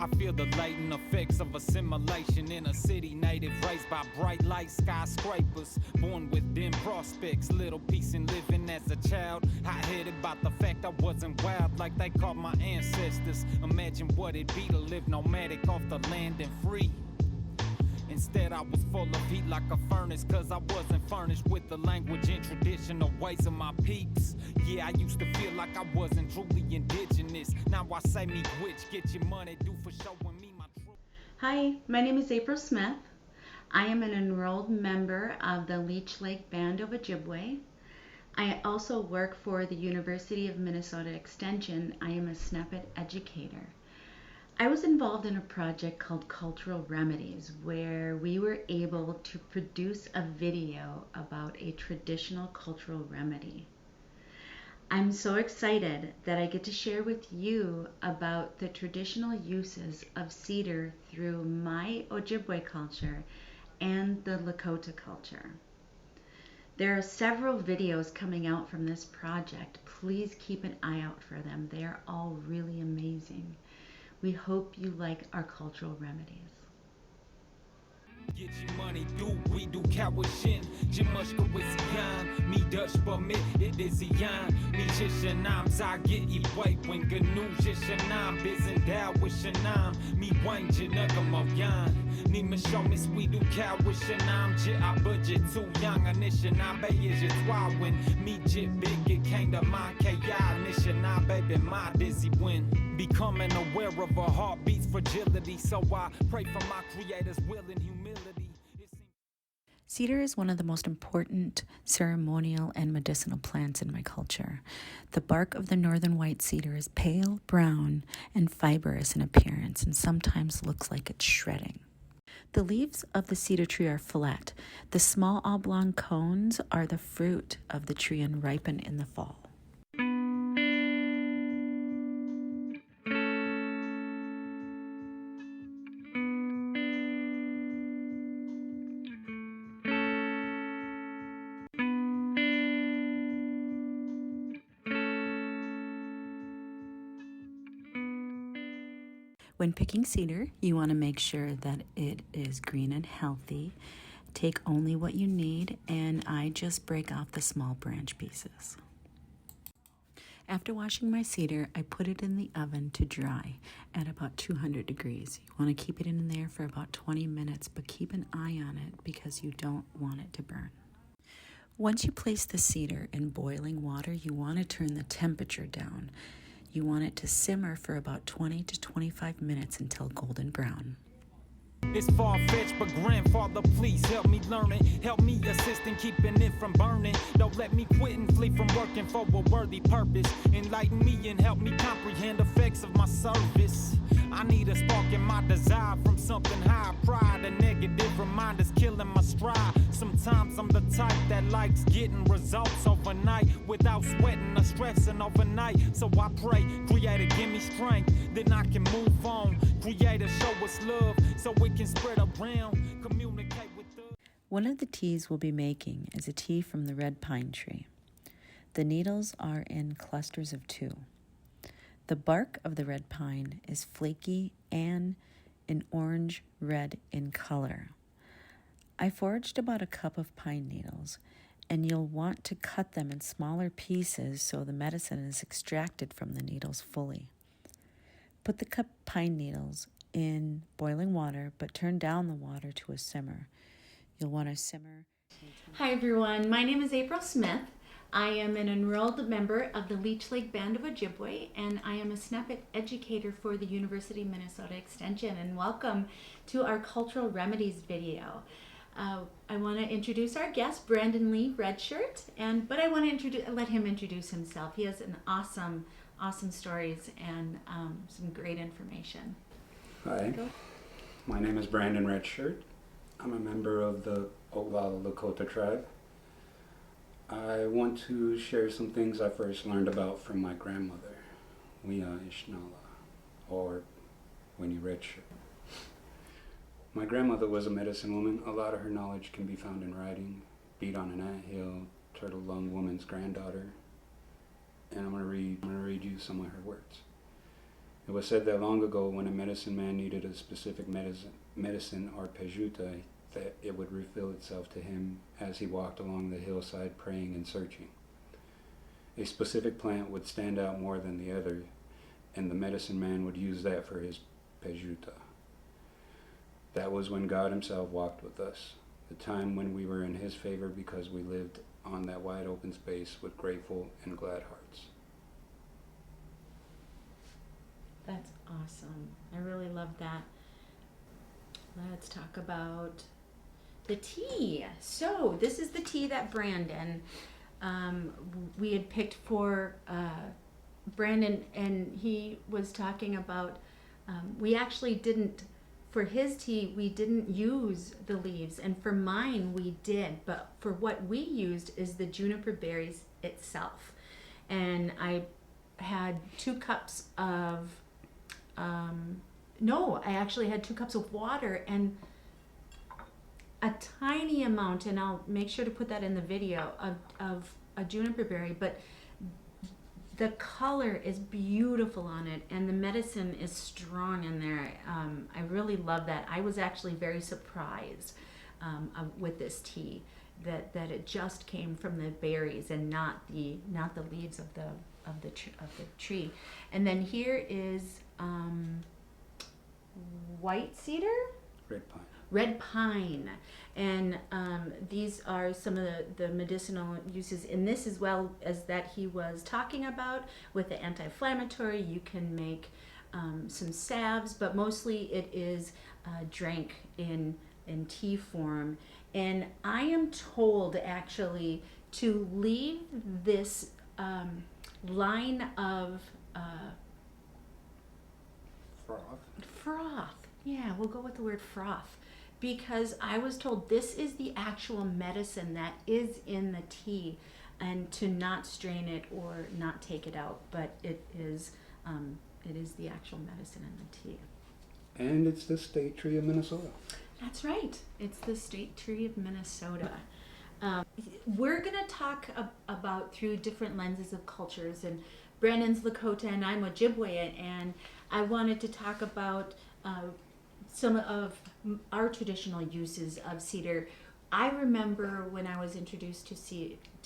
I feel the latent effects of assimilation in a city native raised by bright light skyscrapers. Born with dim prospects, little peace in living as a child. Hot-headed about the fact I wasn't wild like they called my ancestors. Imagine what it'd be to live nomadic off the land and free. Instead I was full of heat like a furnace, cause I wasn't furnished with the language and traditional ways of my peeps. Yeah, I used to feel like I wasn't truly indigenous. Now I say me which, get your money due for showing me my truth. Hi, my name is April Smith. I am an enrolled member of the Leech Lake Band of Ojibwe. I also work for the University of Minnesota Extension. I am a SNAPIT educator. I was involved in a project called Cultural Remedies, where we were able to produce a video about a traditional cultural remedy. I'm so excited that I get to share with you about the traditional uses of cedar through my Ojibwe culture and the Lakota culture. There are several videos coming out from this project. Please keep an eye out for them. They are all really amazing. We hope you like our cultural remedies. Get your money due, we do kawishin. Jimushka with Zion, me Dutch but me it is Zion. Me Shishanam, Zagit Iway, when Ganu Shishanam, Bizin Dow with Shanam, me Wayne Janugam Yan. Nima show me sweet do kawishanam, Jit I budget too young, Anishanam Bay is your twin. Me Jit big, it came to my KI, Nishanam baby, my dizzy win. Becoming aware of a heartbeat's fragility, so I pray for my creator's will and humility. Cedar is one of the most important ceremonial and medicinal plants in my culture. The bark of the northern white cedar is pale brown and fibrous in appearance and sometimes looks like it's shredding. The leaves of the cedar tree are flat. The small oblong cones are the fruit of the tree and ripen in the fall. When picking cedar, you want to make sure that it is green and healthy. Take only what you need, and I just break off the small branch pieces. After washing my cedar, I put it in the oven to dry at about 200 degrees. You want to keep it in there for about 20 minutes, but keep an eye on it because you don't want it to burn. Once you place the cedar in boiling water, you want to turn the temperature down. You want it to simmer for about 20 to 25 minutes until golden brown. It's far-fetched, but grandfather, please help me learn it. Help me assist in keeping it from burning. Don't let me quit and flee from working for a worthy purpose. Enlighten me and help me comprehend the effects of my service. I need a spark in my desire from something high. Pride and negative reminders killing my stride. Sometimes I'm the type that likes getting results overnight without sweating or stressing overnight. So I pray, Creator, give me strength, then I can move on. Creator, show us love so we can spread around, communicate with us. One of the teas we'll be making is a tea from the red pine tree. The needles are in clusters of 2. The bark of the red pine is flaky and an orange-red in color. I foraged about a cup of pine needles, and you'll want to cut them in smaller pieces so the medicine is extracted from the needles fully. Put the cut pine needles in boiling water, but turn down the water to a simmer. You'll want to simmer. Hi everyone, my name is April Smith. I am an enrolled member of the Leech Lake Band of Ojibwe, and I am a SNAPIT educator for the University of Minnesota Extension. And welcome to our Cultural Remedies video. I want to introduce our guest, Brandon Lee Redshirt, but I want to let him introduce himself. He has an awesome stories and some great information. Hi, my name is Brandon Redshirt. I'm a member of the Oglala Lakota tribe. I want to share some things I first learned about from my grandmother, Wia Ishnala, or Winnie Redshirt. My grandmother was a medicine woman. A lot of her knowledge can be found in writing, Beat on an Anthill, Turtle Lung Woman's Granddaughter, and I'm gonna read you some of her words. It was said that long ago, when a medicine man needed a specific medicine or pejuta, that it would reveal itself to him as he walked along the hillside praying and searching. A specific plant would stand out more than the other, and the medicine man would use that for his pejuta. That was when God himself walked with us, the time when we were in his favor because we lived on that wide open space with grateful and glad hearts. That's awesome. I really love that. Let's talk about the tea. So this is the tea that Brandon, we had picked for Brandon, and he was talking about, we actually didn't, for his tea, we didn't use the leaves, and for mine we did, but for what we used is the juniper berries itself. And I had 2 cups of, I actually had 2 cups of water and a tiny amount, and I'll make sure to put that in the video, of a juniper berry, but the color is beautiful on it, and the medicine is strong in there. I really love that. I was actually very surprised with this tea that it just came from the berries and not the leaves of the tree. And then here is white cedar, red pine, and these are some of the medicinal uses in this, as well as that he was talking about with the anti-inflammatory. You can make some salves, but mostly it is drank in tea form. And I am told actually to leave this line of froth. Yeah, we'll go with the word froth, because I was told this is the actual medicine that is in the tea, and to not strain it or not take it out, but it is the actual medicine in the tea. And it's the state tree of Minnesota. That's right. It's the state tree of Minnesota. We're going to talk about through different lenses of cultures, and Brandon's Lakota and I'm Ojibwe, and I wanted to talk about some of our traditional uses of cedar. I remember when I was introduced to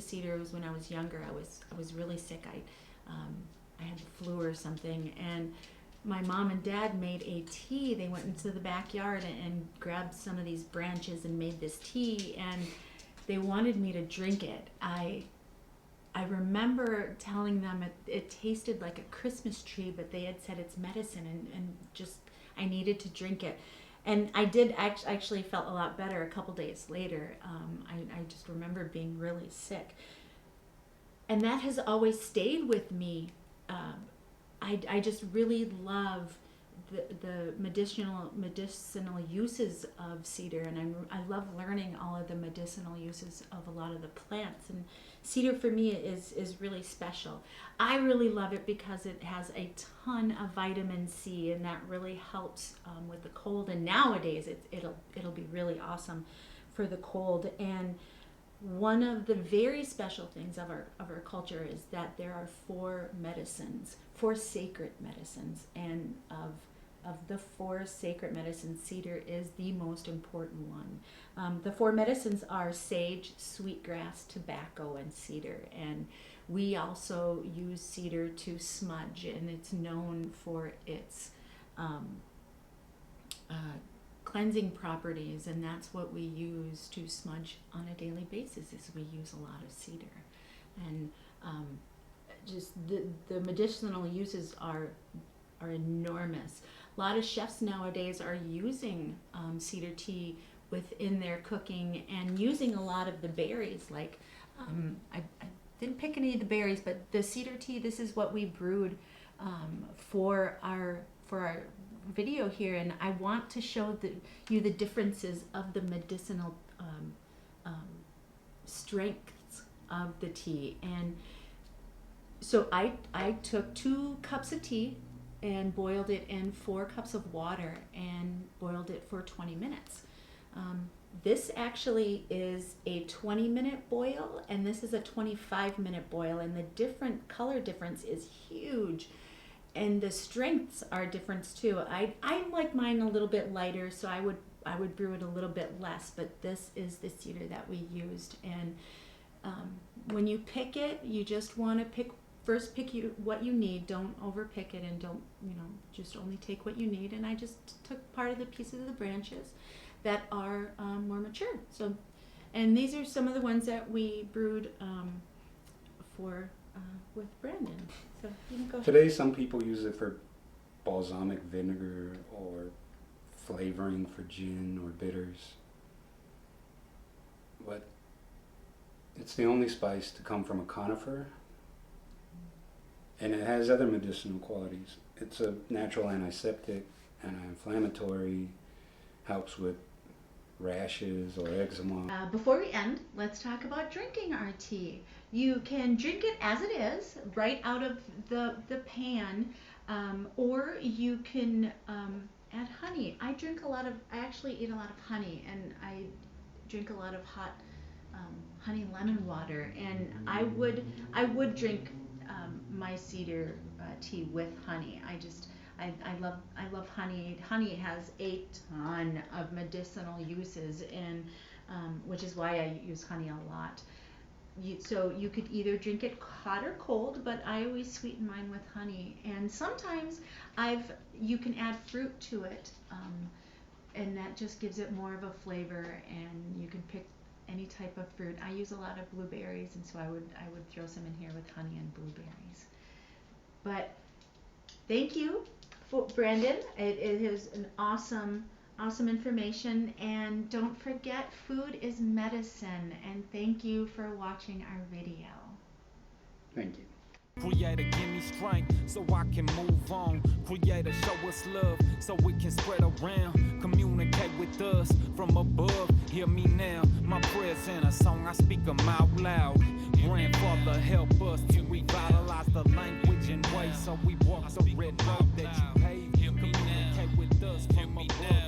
cedar, it was when I was younger. I was really sick. I had the flu or something, and my mom and dad made a tea. They went into the backyard and grabbed some of these branches and made this tea, and they wanted me to drink it. I remember telling them it tasted like a Christmas tree, but they had said it's medicine, and just I needed to drink it. And I did actually felt a lot better a couple days later. I just remember being really sick. And that has always stayed with me. I just really love the medicinal uses of cedar, and I love learning all of the medicinal uses of a lot of the plants. And cedar for me is really special. I really love it because it has a ton of vitamin C, and that really helps with the cold. And nowadays it'll be really awesome for the cold. And one of the very special things of our culture is that there are 4 sacred medicines, and of the 4 sacred medicines, cedar is the most important one. The 4 medicines are sage, sweetgrass, tobacco, and cedar. And we also use cedar to smudge, and it's known for its cleansing properties, and that's what we use to smudge on a daily basis. Is we use a lot of cedar, and just the medicinal uses are enormous. A lot of chefs nowadays are using cedar tea within their cooking, and using a lot of the berries. Like I didn't pick any of the berries, but the cedar tea. This is what we brewed for our video here, and I want to show you the differences of the medicinal strengths of the tea. And so I took 2 cups of tea and boiled it in 4 cups of water and boiled it for 20 minutes. This actually is a 20-minute boil, and this is a 25-minute boil, and the color difference is huge. and the strengths are different too. I like mine a little bit lighter, so I would brew it a little bit less, but this is the cedar that we used. And when you pick it, you just want to pick what you need. Don't over pick it, and don't, just only take what you need. And I just took part of the pieces of the branches that are more mature. So, and these are some of the ones that we brewed with Brandon. So you can go ahead. Today, some people use it for balsamic vinegar or flavoring for gin or bitters. But it's the only spice to come from a conifer, and it has other medicinal qualities. It's a natural antiseptic, anti-inflammatory, helps with rashes or eczema. Before we end, let's talk about drinking our tea. You can drink it as it is, right out of the pan, or you can add honey. I actually eat a lot of honey, and I drink a lot of hot honey lemon water, and I would drink my cedar tea with honey. I love honey. Honey has a ton of medicinal uses, and which is why I use honey a lot. So you could either drink it hot or cold, but I always sweeten mine with honey. And sometimes you can add fruit to it, and that just gives it more of a flavor. And you can pick any type of fruit. I use a lot of blueberries, and so I would throw some in here with honey and blueberries. But thank you, Brandon. It is an awesome information, and don't forget, food is medicine. And thank you for watching our video. Thank you. Creator, give me strength so I can move on. Creator, show us love so we can spread around. Communicate with us from above. Hear me now, my prayers in a song, I speak them out loud. Grandfather, help us to revitalize the language and ways so we walk the red road that you paved. Communicate with us from above.